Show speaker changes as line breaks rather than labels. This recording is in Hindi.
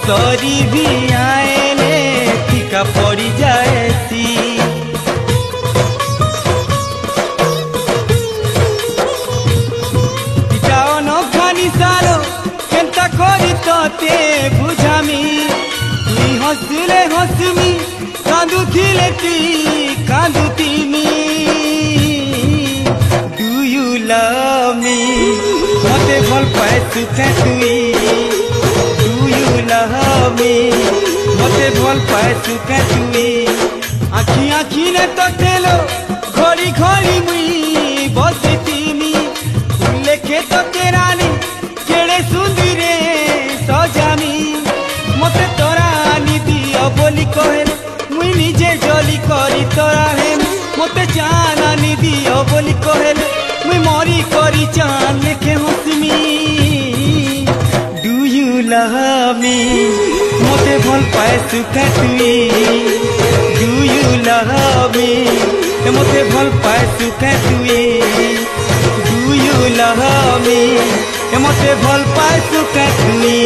सरी भी आएले फीका पड़ी जाए सी। जाओ न खानी सारो केंता करी तोते बुझामी तुई हसले हसमी कांदुथिले तुई कांदुतीमी। डू यू लव मी मते भल पाए सुखे तुई। डू यू लव मी मते भल पाए सुखे तुई। आखी आखी ने तो तेलो घड़ी घड़ी मुई बसितीमी लेखे तो तेरानी केड़े सुंदरे सजामी। मते तोरा निदी बोली कहेले मुई निजे जली करी तोरा हे। मते चाना निदी बोली कहेले मुई मरी करी चान लेखे Hashmi. Do you love me मते भल पाए सुखे तुई। डू यू लव मी मते भल पाए सुखे तुई। डू यू लव मी मते भल पाए सुखे तुई।